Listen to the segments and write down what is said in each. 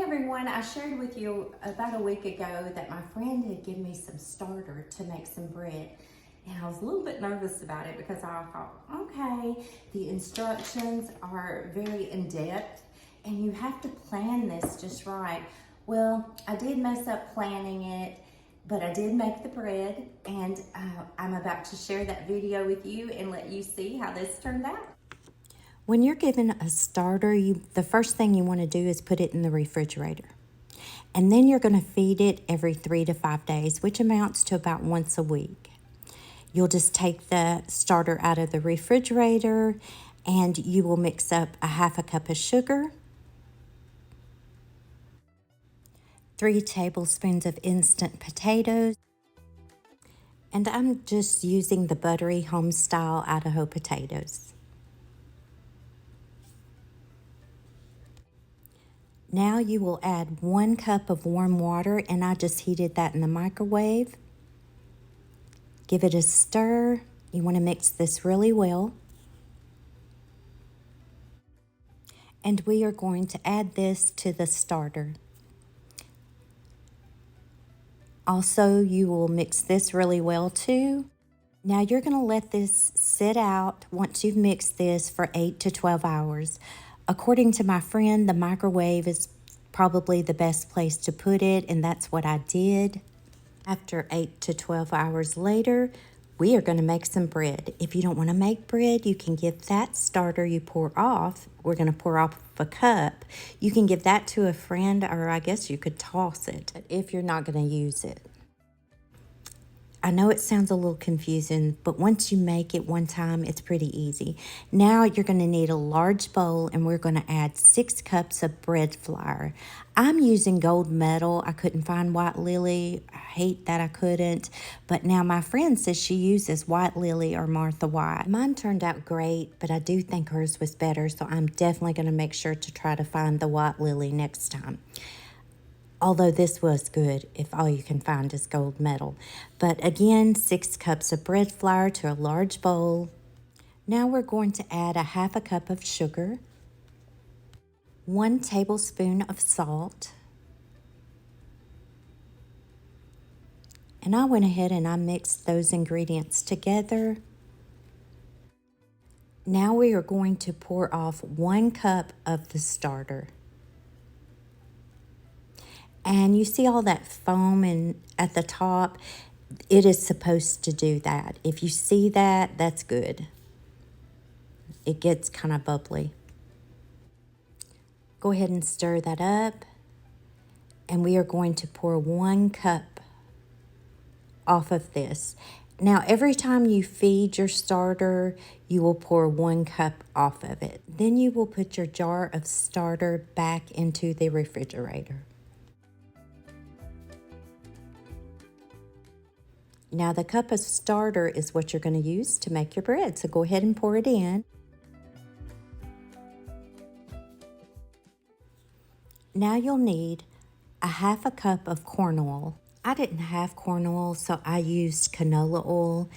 everyone, I shared with you about a week ago that my friend had given me some starter to make some bread. And I was a little bit nervous about it because I thought, okay, the instructions are very in-depth and you have to plan this just right. Well, I did mess up planning it, but I did make the bread, and I'm about to share that video with you and let you see how this turned out. When you're given a starter, the first thing you want to do is put it in the refrigerator. And then you're going to feed it every 3 to 5 days, which amounts to about once a week. You'll just take the starter out of the refrigerator and you will mix up a half a cup of sugar, 3 tablespoons of instant potatoes, and I'm just using the buttery home-style Idaho potatoes. Now you will add 1 cup of warm water, and I just heated that in the microwave. Give it a stir. You want to mix this really well. And we are going to add this to the starter. Also, you will mix this really well too. Now you're going to let this sit out once you've mixed this for 8 to 12 hours. According to my friend, the microwave is probably the best place to put it, and that's what I did. After 8 to 12 hours later, we are going to make some bread. If you don't want to make bread, you can give that starter you pour off. We're going to pour off a cup. You can give that to a friend, or I guess you could toss it if you're not going to use it. I know it sounds a little confusing, but once you make it one time, it's pretty easy. Now you're going to need a large bowl, and we're going to add 6 cups of bread flour. I'm using gold medal. I couldn't find white lily. I hate that I couldn't. But now my friend says she uses white lily or Martha White. Mine turned out great, but I do think hers was better, so I'm definitely going to make sure to try to find the white lily next time. Although this was good if all you can find is gold medal. But again, 6 cups of bread flour to a large bowl. Now we're going to add a half a cup of sugar, 1 tablespoon of salt. And I went ahead and I mixed those ingredients together. Now we are going to pour off 1 cup of the starter. And you see all that foam at the top? It is supposed to do that. If you see that, that's good. It gets kind of bubbly. Go ahead and stir that up. And we are going to pour 1 cup off of this. Now, every time you feed your starter, you will pour 1 cup off of it. Then you will put your jar of starter back into the refrigerator. Now the cup of starter is what you're going to use to make your bread. So go ahead and pour it in. Now you'll need a half a cup of corn oil. I didn't have corn oil, so I used canola oil.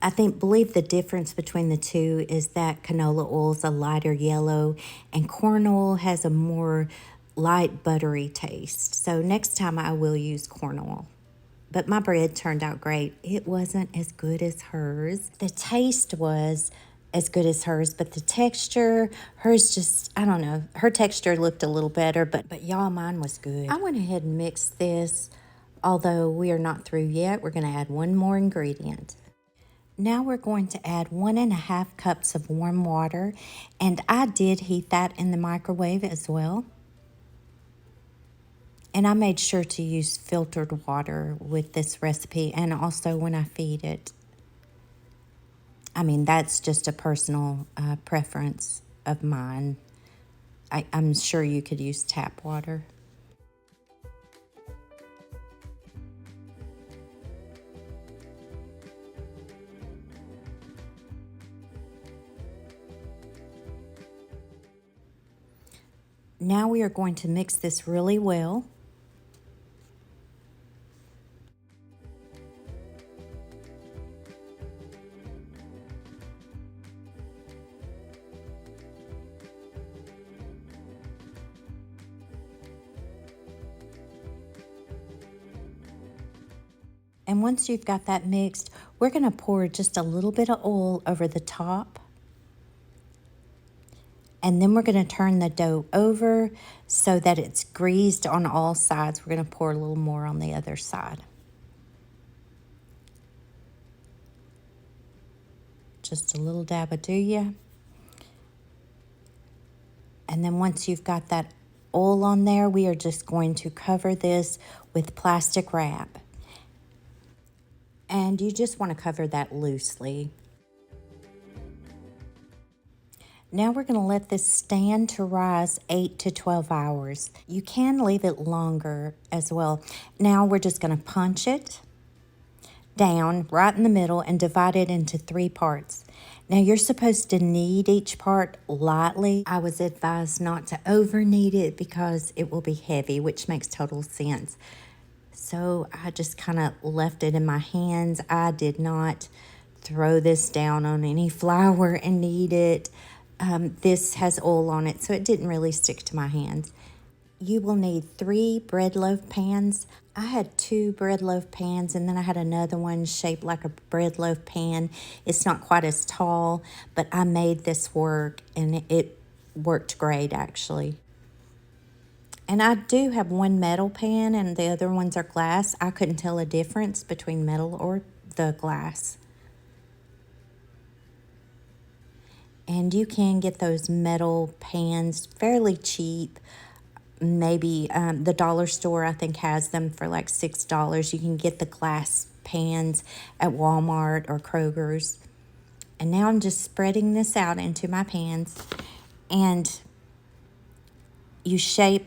I believe the difference between the two is that canola oil is a lighter yellow and corn oil has a more light buttery taste. So next time I will use corn oil. But my bread turned out great. It wasn't as good as hers. The taste was as good as hers, but the texture, hers just, I don't know. Her texture looked a little better, but y'all, mine was good. I went ahead and mixed this. Although we are not through yet, we're going to add 1 more ingredient. Now we're going to add 1.5 cups of warm water, and I did heat that in the microwave as well. And I made sure to use filtered water with this recipe and also when I feed it. I mean, that's just a personal preference of mine. I'm sure you could use tap water. Now we are going to mix this really well. And once you've got that mixed, we're going to pour just a little bit of oil over the top. And then we're going to turn the dough over so that it's greased on all sides. We're going to pour a little more on the other side. Just a little dab of do ya. And then once you've got that oil on there, we are just going to cover this with plastic wrap. And you just want to cover that loosely. Now we're going to let this stand to rise 8 to 12 hours. You can leave it longer as well. Now we're just going to punch it down right in the middle and divide it into 3 parts. Now you're supposed to knead each part lightly. I was advised not to over knead it because it will be heavy, which makes total sense. So I just kind of left it in my hands. I did not throw this down on any flour and knead it. This has oil on it, so it didn't really stick to my hands. You will need 3 bread loaf pans. I had 2 bread loaf pans, and then I had another one shaped like a bread loaf pan. It's not quite as tall, but I made this work, and it worked great, actually. And I do have one metal pan, and the other ones are glass. I couldn't tell a difference between metal or the glass. And you can get those metal pans fairly cheap. Maybe the dollar store, I think, has them for like $6. You can get the glass pans at Walmart or Kroger's. And now I'm just spreading this out into my pans. And you shape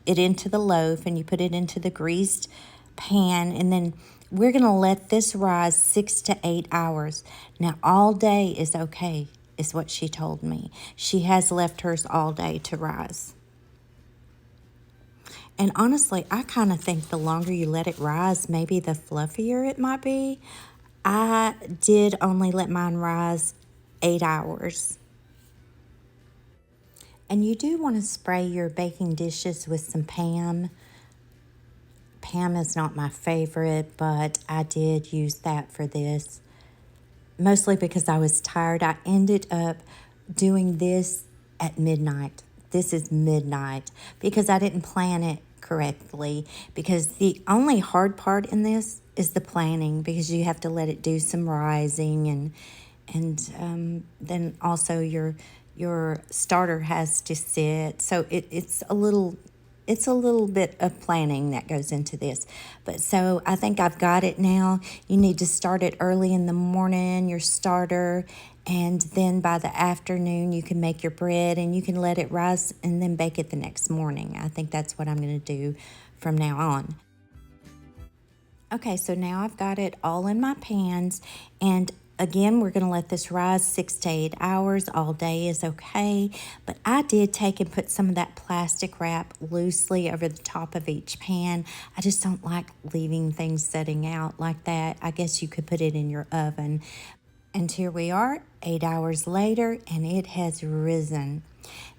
it into the loaf, and you put it into the greased pan. And then we're going to let this rise 6 to 8 hours. Now, all day is okay, is what she told me. She has left hers all day to rise. And honestly, I kind of think the longer you let it rise, maybe the fluffier it might be. I did only let mine rise 8 hours. And you do want to spray your baking dishes with some Pam. Pam is not my favorite, but I did use that for this. Mostly because I was tired. I ended up doing this at midnight. This is midnight because I didn't plan it correctly, because the only hard part in this is the planning, because you have to let it do some rising, and then also your starter has to sit. So it's a little bit of planning that goes into this. But so I think I've got it now. You need to start it early in the morning, your starter, and then by the afternoon you can make your bread, and you can let it rise and then bake it the next morning. I think that's what I'm going to do from now on. Okay, so now I've got it all in my pans, and again, we're going to let this rise 6 to 8 hours. All day is okay, but I did take and put some of that plastic wrap loosely over the top of each pan. I just don't like leaving things setting out like that. I guess you could put it in your oven. And here we are, 8 hours later, and it has risen.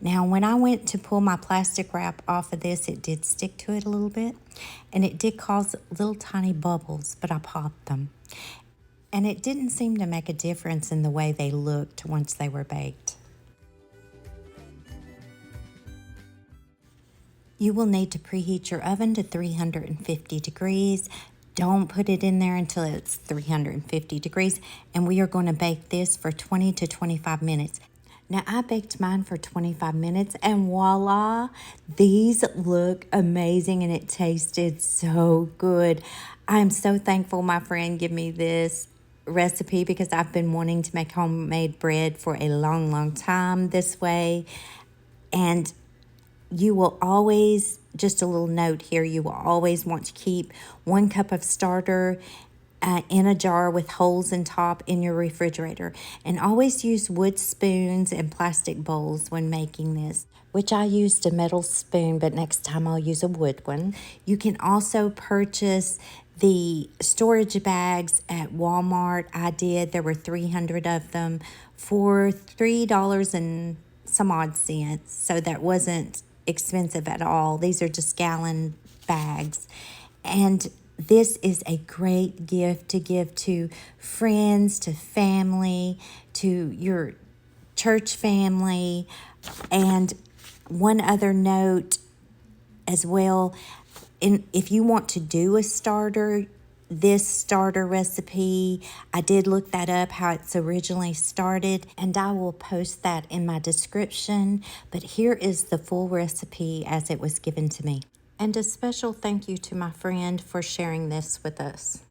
Now, when I went to pull my plastic wrap off of this, it did stick to it a little bit, and it did cause little tiny bubbles, but I popped them. And it didn't seem to make a difference in the way they looked once they were baked. You will need to preheat your oven to 350 degrees. Don't put it in there until it's 350 degrees. And we are going to bake this for 20 to 25 minutes. Now, I baked mine for 25 minutes, and voila, these look amazing, and it tasted so good. I am so thankful my friend gave me this recipe, because I've been wanting to make homemade bread for a long, long time this way. And you will always, just a little note here, you will always want to keep 1 cup of starter in a jar with holes in top in your refrigerator. And always use wood spoons and plastic bowls when making this, which I used a metal spoon, but next time I'll use a wood one. You can also purchase the storage bags at Walmart. I did. There were 300 of them for $3 and some odd cents. So that wasn't expensive at all. These are just gallon bags. And This is a great gift to give to friends, to family, to your church family. And one other note as well, if you want to do a starter, this starter recipe, I did look that up, how it's originally started, and I will post that in my description. But here is the full recipe as it was given to me. And a special thank you to my friend for sharing this with us.